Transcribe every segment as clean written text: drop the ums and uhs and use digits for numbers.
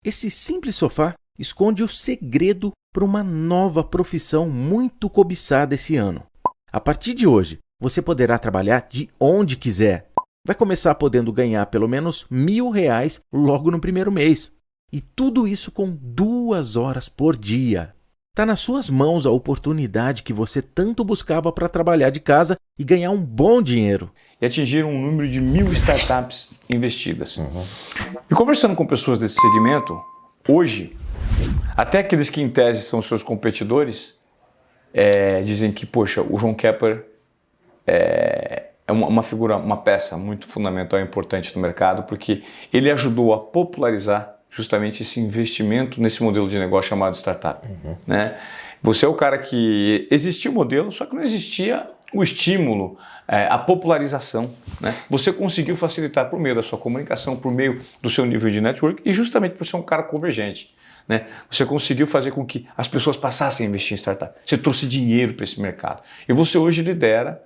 Esse simples sofá esconde o segredo para uma nova profissão muito cobiçada esse ano. A partir de hoje, você poderá trabalhar de onde quiser. Vai começar podendo ganhar pelo menos R$ 1.000 logo no primeiro mês. E tudo isso com 2 horas por dia. Está nas suas mãos a oportunidade que você tanto buscava para trabalhar de casa e ganhar um bom dinheiro. E atingir um número de 1.000 startups investidas. E conversando com pessoas desse segmento, hoje, até aqueles que em tese são seus competidores, dizem que, poxa, o João Kepper é uma figura, uma peça muito fundamental e importante no mercado, porque ele ajudou a popularizar justamente esse investimento nesse modelo de negócio chamado startup. Né? Você é o cara que existia o modelo, só que não existia o estímulo, a popularização. Né? Você conseguiu facilitar por meio da sua comunicação, por meio do seu nível de network e justamente por ser um cara convergente. Né? Você conseguiu fazer com que as pessoas passassem a investir em startup. Você trouxe dinheiro para esse mercado. E você hoje lidera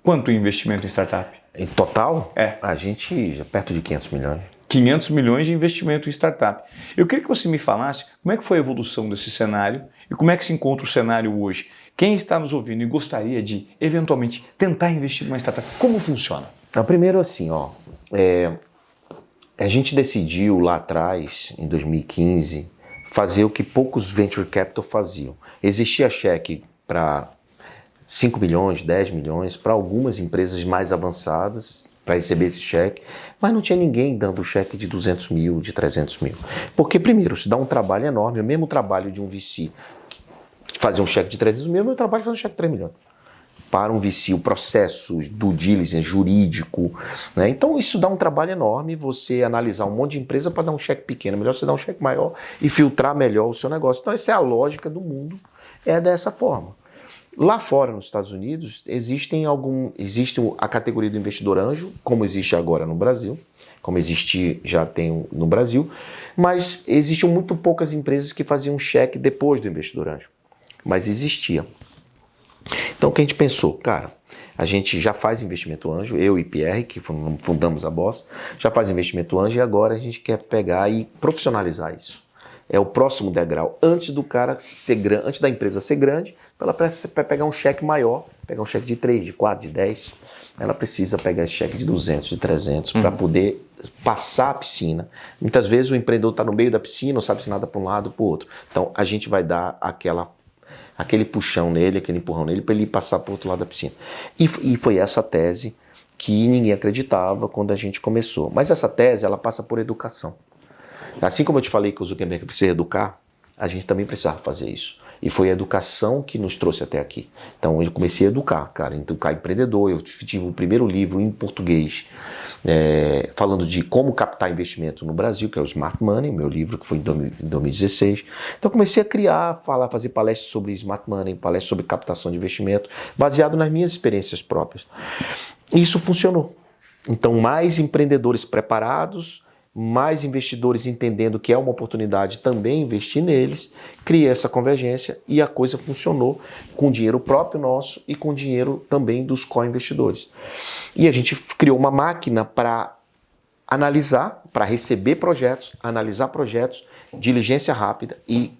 quanto investimento em startup? Em total? A gente já perto de 500 milhões. 500 milhões de investimento em startup. Eu queria que você me falasse como é que foi a evolução desse cenário e como é que se encontra o cenário hoje. Quem está nos ouvindo e gostaria de, eventualmente, tentar investir numa startup, como funciona? Então, primeiro assim, a gente decidiu lá atrás, em 2015, fazer o que poucos venture capital faziam. Existia cheque para 5 milhões, 10 milhões, para algumas empresas mais avançadas, para receber esse cheque, mas não tinha ninguém dando cheque de 200 mil, de 300 mil. Porque, primeiro, isso dá um trabalho enorme, o mesmo trabalho de um VC fazer um cheque de 300 mil, é o meu trabalho fazer um cheque de 3 milhões. Para um VC, o processo do diligence jurídico, né? Então isso dá um trabalho enorme, você analisar um monte de empresa para dar um cheque pequeno, melhor você dar um cheque maior e filtrar melhor o seu negócio. Então essa é a lógica do mundo, é dessa forma. Lá fora, nos Estados Unidos, existe a categoria do investidor anjo, como existe agora no Brasil, como existe já tem no Brasil, mas existiam muito poucas empresas que faziam cheque depois do investidor anjo, mas existia. Então o que a gente pensou? Cara, a gente já faz investimento anjo, eu e Pierre, que fundamos a Boss, já faz investimento anjo e agora a gente quer pegar e profissionalizar isso. É o próximo degrau, antes do cara ser grande, antes da empresa ser grande, ela precisa pegar um cheque maior, pegar um cheque de 3, de 4, de 10, ela precisa pegar esse cheque de 200, de 300, para poder passar a piscina. Muitas vezes o empreendedor está no meio da piscina, não sabe se nada para um lado ou para o outro. Então a gente vai dar aquele puxão nele, aquele empurrão nele, para ele passar para o outro lado da piscina. E foi essa tese que ninguém acreditava quando a gente começou. Mas essa tese, ela passa por educação. Assim como eu te falei que o Zuckerberg precisa educar, a gente também precisava fazer isso. E foi a educação que nos trouxe até aqui. Então eu comecei a educar, cara, educar empreendedor. Eu tive o primeiro livro em português, falando de como captar investimento no Brasil, que é o Smart Money, meu livro que foi em 2016. Então eu comecei a criar, fazer palestras sobre Smart Money, palestras sobre captação de investimento, baseado nas minhas experiências próprias. E isso funcionou. Então mais empreendedores preparados, mais investidores entendendo que é uma oportunidade também investir neles, criei essa convergência e a coisa funcionou com dinheiro próprio nosso e com dinheiro também dos co-investidores. E a gente criou uma máquina para analisar, para receber projetos, analisar projetos, diligência rápida e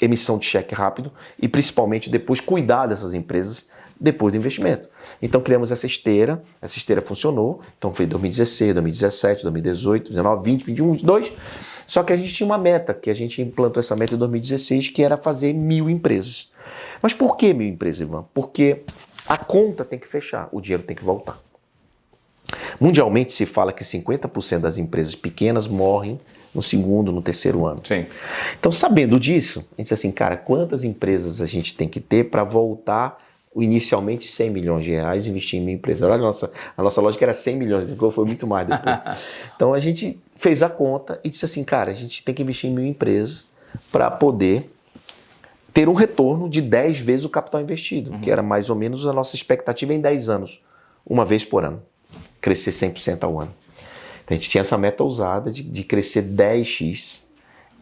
emissão de cheque rápido e principalmente depois cuidar dessas empresas depois do investimento. Então criamos essa esteira funcionou, então foi 2016, 2017, 2018, 2019, 20, 21, 22, só que a gente tinha uma meta, que a gente implantou essa meta em 2016, que era fazer 1.000 empresas. Mas por que 1.000 empresas, Ivan? Porque a conta tem que fechar, o dinheiro tem que voltar. Mundialmente se fala que 50% das empresas pequenas morrem no segundo, no terceiro ano. Sim. Então sabendo disso, a gente disse assim, cara, quantas empresas a gente tem que ter para voltar inicialmente 100 milhões de reais investir em 1.000 empresas. Olha, a nossa lógica era 100 milhões, depois foi muito mais depois. Então a gente fez a conta e disse assim, cara, a gente tem que investir em 1.000 empresas para poder ter um retorno de 10 vezes o capital investido, que era mais ou menos a nossa expectativa em 10 anos, uma vez por ano, crescer 100% ao ano. Então a gente tinha essa meta ousada de crescer 10x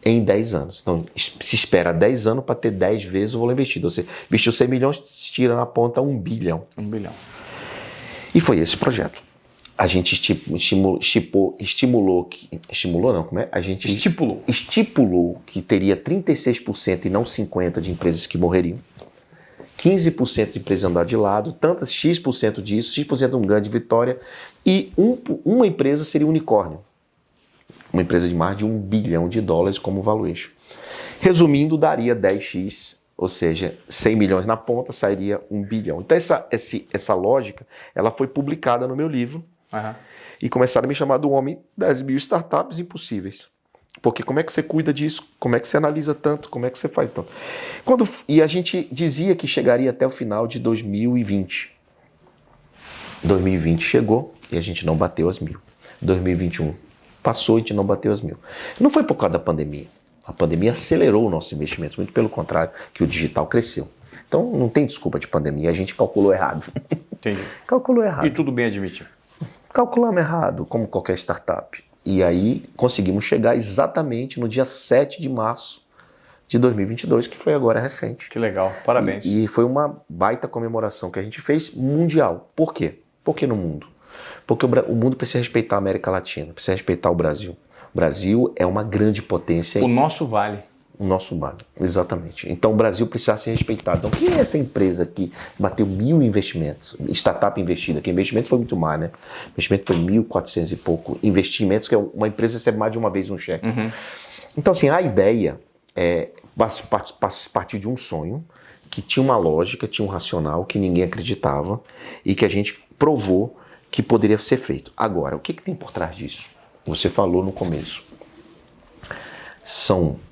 em 10 anos. Então, se espera 10 anos para ter 10 vezes o valor investido. Você investiu 100 milhões, tira na ponta 1 bilhão. 1 bilhão. E foi esse projeto. a gente estipulou que teria 36% e não 50% de empresas que morreriam. 15% de empresas andar de lado, tantas X% disso, X% um ganho de vitória, e uma empresa seria unicórnio. Uma empresa de mais de $1 bilhão como valuation. Resumindo, daria 10x, ou seja, 100 milhões na ponta, sairia 1 bilhão. Então essa lógica, ela foi publicada no meu livro, e começaram a me chamar do homem 10.000 startups impossíveis. Porque como é que você cuida disso? Como é que você analisa tanto? Como é que você faz tanto? E a gente dizia que chegaria até o final de 2020. 2020 chegou e a gente não bateu as 1.000. 2021 passou e a gente não bateu as 1.000. Não foi por causa da pandemia. A pandemia acelerou os nossos investimentos, muito pelo contrário, que o digital cresceu. Então não tem desculpa de pandemia, a gente calculou errado. Entendi. Calculou errado. E tudo bem admitir. Calculamos errado, como qualquer startup. E aí conseguimos chegar exatamente no dia 7 de março de 2022, que foi agora recente. Que legal, parabéns. E foi uma baita comemoração que a gente fez mundial. Por quê? Por que no mundo? Porque o mundo precisa respeitar a América Latina, precisa respeitar o Brasil. O Brasil é uma grande potência. O nosso vale. O nosso vale, exatamente. Então o Brasil precisa ser respeitado. Então quem é essa empresa que bateu 1.000 investimentos? Startup investida, que investimento foi muito mais, né? Investimento foi 1.400 e pouco. Investimentos, que é uma empresa recebe mais de uma vez um cheque. Então assim, a ideia partiu de um sonho que tinha uma lógica, tinha um racional que ninguém acreditava e que a gente provou que poderia ser feito. Agora, o que tem por trás disso? Você falou no começo.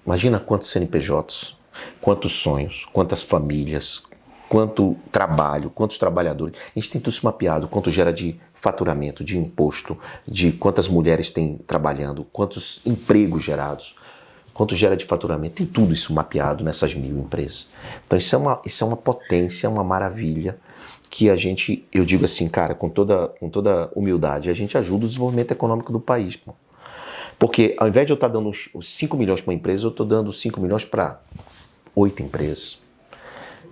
Imagina quantos CNPJs, quantos sonhos, quantas famílias, quanto trabalho, quantos trabalhadores. A gente tem tudo isso mapeado, quanto gera de faturamento, de imposto, de quantas mulheres tem trabalhando, quantos empregos gerados, quanto gera de faturamento. Tem tudo isso mapeado nessas 1.000 empresas. Então isso é uma potência, uma maravilha que eu digo assim, cara, com toda humildade, a gente ajuda o desenvolvimento econômico do país, pô. Porque ao invés de eu estar dando os 5 milhões para uma empresa, eu estou dando 5 milhões para 8 empresas.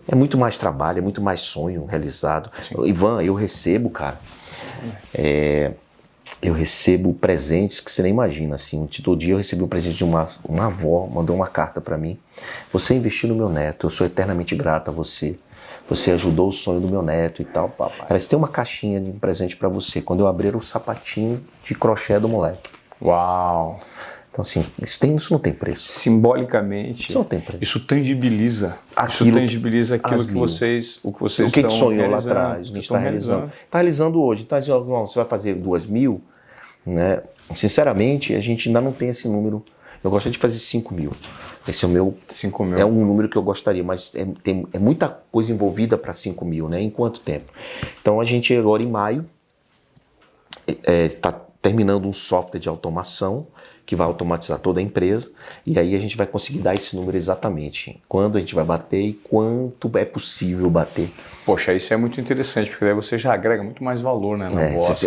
É muito mais trabalho, é muito mais sonho realizado. Sim. Ivan, eu recebo, cara, eu recebo presentes que você nem imagina. Assim, todo dia eu recebi um presente de uma avó, mandou uma carta para mim. Você investiu no meu neto, eu sou eternamente grato a você. Você ajudou o sonho do meu neto e tal, papai. Parece que tem uma caixinha de um presente para você. Quando eu abrir o sapatinho de crochê do moleque. Uau! Então assim, isso não tem preço. Simbolicamente, isso não tem preço. Isso tangibiliza aquilo que vocês o que sonhou lá atrás, a gente está realizando. Está realizando hoje. Então, você vai fazer 2.000, né? Sinceramente, a gente ainda não tem esse número. Eu gostaria de fazer 5.000. Esse é o meu. 5.000. É um número que eu gostaria, mas é muita coisa envolvida para 5.000, né? Em quanto tempo? Então a gente agora em maio está terminando um software de automação que vai automatizar toda a empresa, e aí a gente vai conseguir dar esse número exatamente, quando a gente vai bater e quanto é possível bater. Poxa, isso é muito interessante, porque daí você já agrega muito mais valor, né?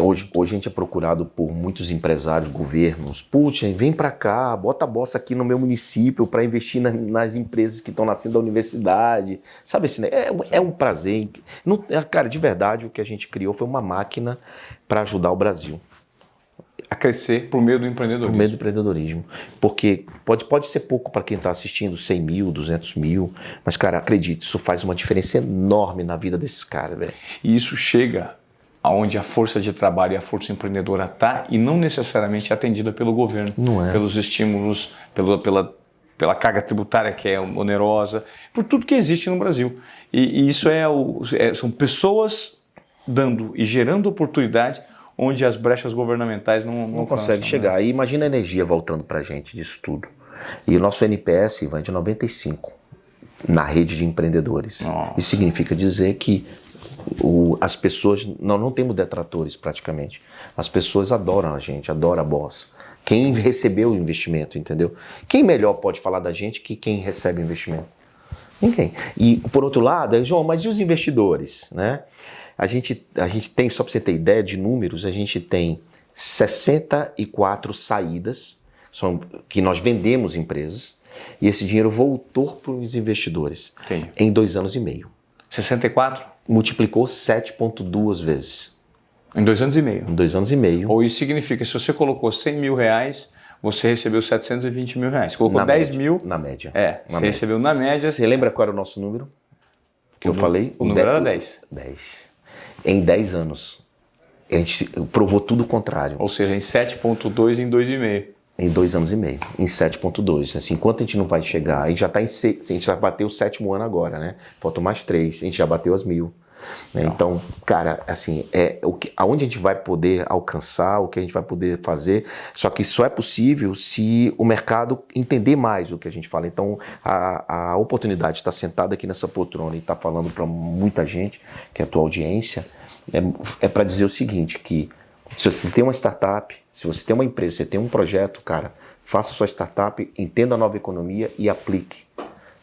Hoje a gente é procurado por muitos empresários, governos. Putin, vem para cá, bota a bossa aqui no meu município para investir nas empresas que estão nascendo da universidade. Sabe assim, né? É um prazer. Cara, de verdade, o que a gente criou foi uma máquina para ajudar o Brasil a crescer por meio do empreendedorismo. Por meio do empreendedorismo. Porque pode ser pouco para quem está assistindo, 100 mil, 200 mil, mas, cara, acredite, isso faz uma diferença enorme na vida desses caras, velho. E isso chega aonde a força de trabalho e a força empreendedora está e não necessariamente é atendida pelo governo. Não é. Pelos estímulos, pela carga tributária que é onerosa, por tudo que existe no Brasil. E isso são pessoas dando e gerando oportunidade onde as brechas governamentais não conseguem chegar. Né? E imagina a energia voltando para a gente disso tudo. E o nosso NPS vai de 95 na rede de empreendedores. Nossa. Isso significa dizer que as pessoas, não temos detratores praticamente. As pessoas adoram a gente, adoram a Boss. Quem recebeu o investimento, entendeu? Quem melhor pode falar da gente que quem recebe o investimento? Ninguém. E por outro lado, João, mas e os investidores, né? A gente tem, só para você ter ideia de números, a gente tem 64 saídas que nós vendemos empresas e esse dinheiro voltou para os investidores. Entendi. Em 2 anos e meio. 64? Multiplicou 7,2 vezes. Em 2 anos e meio. Em 2 anos e meio. Ou isso significa, se você colocou 100 mil reais, você recebeu 720 mil reais. Colocou 10 mil... Na média. Você recebeu na média... Você lembra qual era o nosso número? Que eu falei? O número era 10. 10. Em 10 anos. A gente provou tudo o contrário. Ou seja, em 7,2 em 2,5. Em 2 anos e meio. Em 7,2. Assim, enquanto a gente não vai chegar... A gente já está em... A gente já bateu o 7º ano agora, né? Faltam mais 3. A gente já bateu as 1.000. Né? Então, cara, assim, aonde a gente vai poder alcançar, o que a gente vai poder fazer, só que só é possível se o mercado entender mais o que a gente fala. Então, a oportunidade de estar sentado aqui nessa poltrona e estar falando para muita gente, que é a tua audiência, é para dizer o seguinte, que se você tem uma startup, se você tem uma empresa, você tem um projeto, cara, faça sua startup, entenda a nova economia e aplique.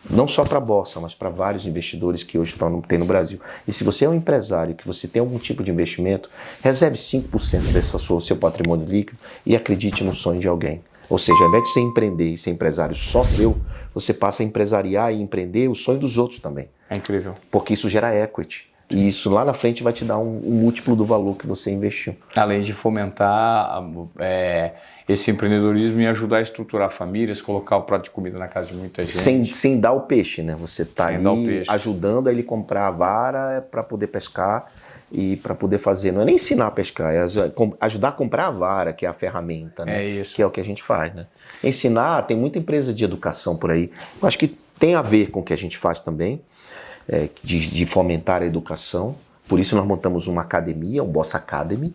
Não só para a Bolsa, mas para vários investidores que hoje tem no Brasil. E se você é um empresário, que você tem algum tipo de investimento, reserve 5% desse seu patrimônio líquido e acredite no sonho de alguém. Ou seja, ao invés de você empreender e ser empresário só seu, você passa a empresariar e empreender o sonho dos outros também. É incrível. Porque isso gera equity. E isso lá na frente vai te dar um múltiplo do valor que você investiu. Além de fomentar esse empreendedorismo e ajudar a estruturar famílias, colocar o prato de comida na casa de muita gente. Sem dar o peixe, né? Você está ali ajudando a ele comprar a vara para poder pescar e para poder fazer. Não é nem ensinar a pescar, é ajudar a comprar a vara, que é a ferramenta, né? É isso. Que é o que a gente faz, né? Ensinar, tem muita empresa de educação por aí. Eu acho que tem a ver com o que a gente faz também. De fomentar a educação. Por isso nós montamos uma academia, o Bossa Academy,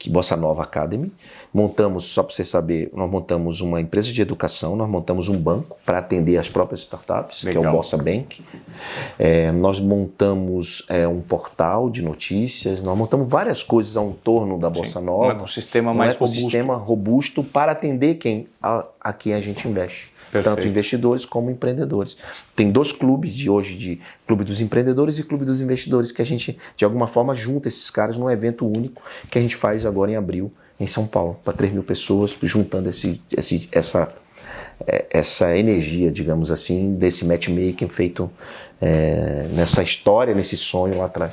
Bossa Nova Academy. Montamos, só para você saber, nós montamos uma empresa de educação, nós montamos um banco para atender as próprias startups, Legal. que é o Bossa Bank. Nós montamos um portal de notícias, nós montamos várias coisas ao torno da Bossa Nova. Um ecossistema mais robusto para atender a quem a gente investe. Perfeito. Tanto investidores como empreendedores. Tem 2 clubes de hoje, de Clube dos Empreendedores e Clube dos Investidores, que a gente, de alguma forma, junta esses caras num evento único que a gente faz agora em abril, em São Paulo, para 3.000 pessoas, juntando essa energia, digamos assim, desse matchmaking feito nessa história, nesse sonho lá atrás.